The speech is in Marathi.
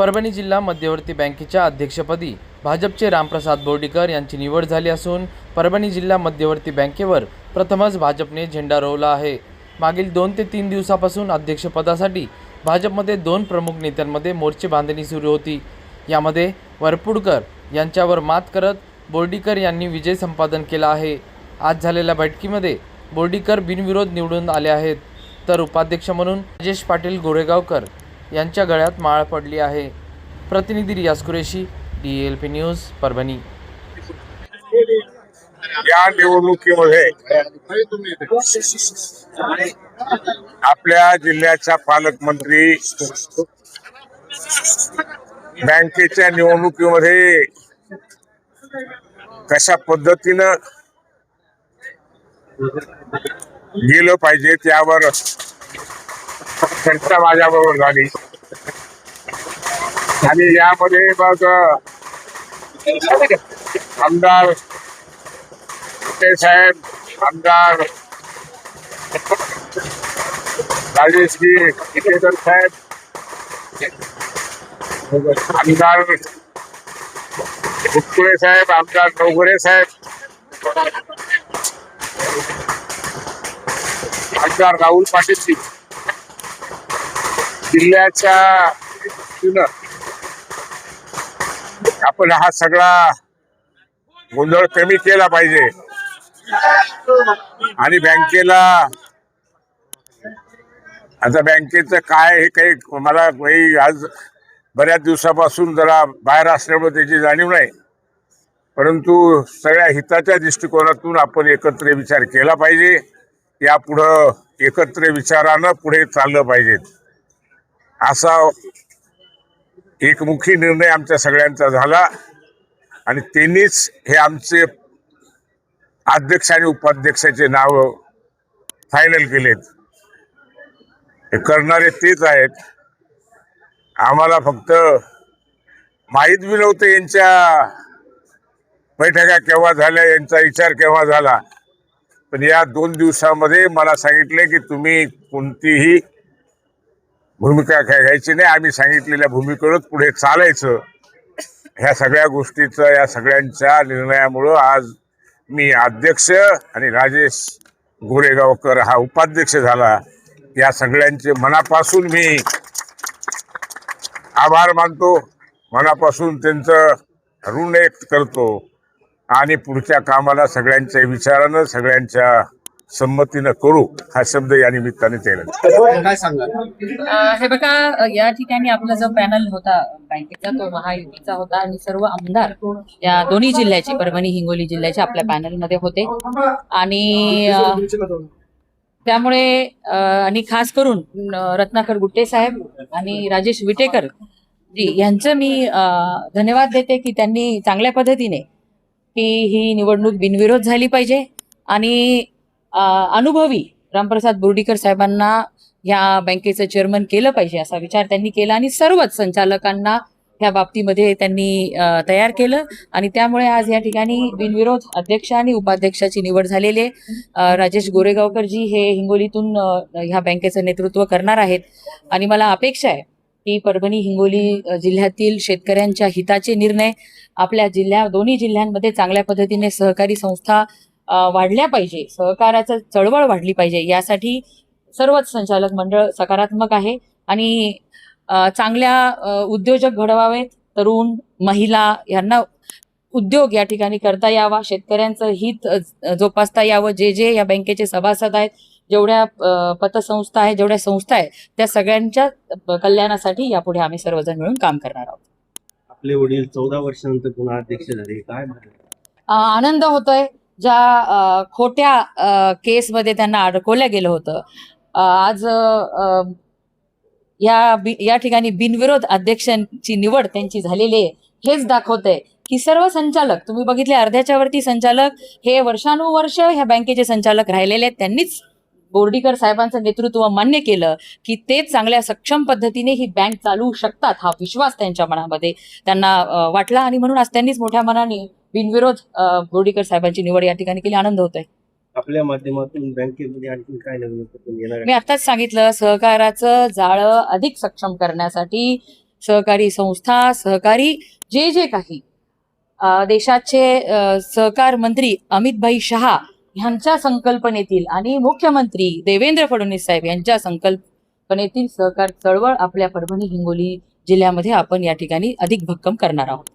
परभणी जिल्हा मध्यवर्ती बँकेच्या अध्यक्षपदी भाजपचे रामप्रसाद बोर्डीकर यांची निवड झाली असून परभणी जिल्हा मध्यवर्ती बँकेवर प्रथमच भाजपने झेंडा रोवला आहे। मागील 2 ते 3 दिवसापासून अध्यक्षपदासाठी भाजपमध्ये 2 प्रमुख नेत्यांमध्ये मोर्चे बांधणी सुरू होती। यामध्ये वरपुडकर यांच्यावर मात करत बोर्डीकर यांनी विजय संपादन केला आहे। आज झालेल्या बैठकीमध्ये बोर्डीकर बिनविरोध निवडून आले आहेत, तर उपाध्यक्ष म्हणून राजेश पाटील गोरेगावकर यांच्या गळ्यात माळ पडली आहे। प्रतिनिधी रियाज कुरेशी, DLP न्यूज, परभणी। या निवडणुकीमध्ये आपल्या जिल्ह्याचा पालकमंत्री बँकेच्या निवडणुकीमध्ये कशा पद्धतीनं गेलं पाहिजे त्यावर चर्चा माझ्याबरोबर झाली आणि यामध्ये मग आमदार साहेब, आमदार राजेशजी विटेकर साहेब, आमदार भुटकुळे साहेब, आमदार नवघरे साहेब, आमदार राहुल पाटील जिल्ह्याच्या आपण हा सगळा गोंधळ कमी केला पाहिजे आणि बँकेला आता बँकेचं काय हे काही मला आज बऱ्याच दिवसापासून जरा बाहेर असल्यामुळे त्याची जाणीव नाही, परंतु सगळ्या हिताच्या दृष्टिकोनातून आपण एकत्र विचार केला पाहिजे। यापुढं एकत्र विचारानं पुढे चाललं पाहिजे असा एकमुखी निर्णय आमच्या सगळ्यांचा झाला आणि त्यांनीच हे आमचे अध्यक्ष आणि उपाध्यक्षाचे नाव फायनल केलेत। हे करणारे तेच आहेत। आम्हाला फक्त माहीत बी नव्हतं यांच्या बैठका केव्हा झाल्या, यांचा विचार केव्हा झाला, पण या 2 दिवसामध्ये मला सांगितले की तुम्ही कोणतीही भूमिका घ्यायची नाही, आम्ही सांगितलेल्या भूमिकेवरच पुढे चालायचं। ह्या सगळ्या गोष्टीचं, या सगळ्यांच्या निर्णयामुळं आज मी अध्यक्ष आणि राजेश गोरेगावकर हा उपाध्यक्ष झाला। या सगळ्यांचे मनापासून मी आभार मानतो, मनापासून त्यांचं ऋण व्यक्त करतो आणि पुढच्या कामाला सगळ्यांच्या विचारानं, सगळ्यांच्या संमतीनं करू हा शब्द या निमित्ताने केला। काय सांगा हे बघा, या ठिकाणी आपला जो पॅनल होता बँकेचा तो महायुतीचा होता आणि सर्व आमदार या दोन्ही जिल्ह्याचे, परभणी हिंगोली जिल्ह्याचे आपल्या पॅनलमध्ये होते आणि त्यामुळे आणि खास करून रत्नाकर गुट्टे साहेब आणि राजेश विटेकर जी यांचं मी धन्यवाद देते की त्यांनी चांगल्या पद्धतीने की ही निवडणूक बिनविरोध झाली पाहिजे आणि अनुभवी रामप्रसाद बोर्डीकर साहेबांना या बँकेचं चेअरमन केलं पाहिजे असा विचार त्यांनी केला आणि सर्वच संचालकांना ह्या बाबतीमध्ये त्यांनी तयार केलं आणि त्यामुळे आज या ठिकाणी बिनविरोध अध्यक्ष आणि उपाध्यक्षाची निवड झालेली आहे। राजेश गोरेगावकर जी हे हिंगोलीतून ह्या बँकेचं नेतृत्व करणार आहेत आणि मला अपेक्षा आहे की परभणी हिंगोली जिल्ह्यातील शेतकऱ्यांच्या हिताचे निर्णय आपल्या दोन्ही जिल्ह्यांमध्ये चांगल्या पद्धतीने सहकारी संस्था वाढल्या पाहिजे, सहकाराचं चळवळ वाढली पाहिजे, यासाठी सर्वच संचालक मंडळ सकारात्मक आहे आणि चांगल्या उद्योजक घडवावेत, तरुण महिला यांना उद्योग या ठिकाणी करता यावा, शेतकऱ्यांचं हित जोपासता यावं। जे या बँकेचे सभासद आहेत, जेवढ्या पतसंस्था आहेत, जेवढ्या संस्था आहेत, त्या सगळ्यांच्या कल्याणासाठी यापुढे आम्ही सर्वजण मिळून काम करणार आहोत। आपले वडील 14 वर्षानंतर पुन्हा अध्यक्ष झाले, काय आनंद होतोय। ज्या खोट्या केसमध्ये त्यांना अडकवलं गेलं होतं, आज या ठिकाणी बिनविरोध अध्यक्षांची निवड त्यांची झालेली आहे। हेच दाखवतंय की सर्व संचालक, तुम्ही बघितले अर्ध्याच्या वरती संचालक हे वर्षानुवर्ष ह्या बँकेचे संचालक राहिलेले आहेत, त्यांनीच बोर्डीकर साहेबांचं नेतृत्व मान्य केलं की ते चांगल्या सक्षम पद्धतीने ही बँक चालवू शकतात, हा विश्वास त्यांच्या मनामध्ये त्यांना वाटला आणि म्हणून आज त्यांनीच मोठ्या मनाने बिनविरोध बोर्डीकर साहेबांची निवड या ठिकाणी केली। आनंद होतोय। आपल्या माध्यमातून बँकेमध्ये आणखी काय नवीन येणार? मी आताच सांगितलं, सहकाराचं जाळं अधिक सक्षम करण्यासाठी सहकारी संस्था, सहकारी जे काही देशाचे सहकार मंत्री अमितभाई शहा ह्यांच्या संकल्पनेतील आणि मुख्यमंत्री देवेंद्र फडणवीस साहेब यांच्या संकल्पनेतील सहकार चळवळ आपल्या परभणी हिंगोली जिल्ह्यामध्ये आपण या ठिकाणी अधिक भक्कम करणार आहोत.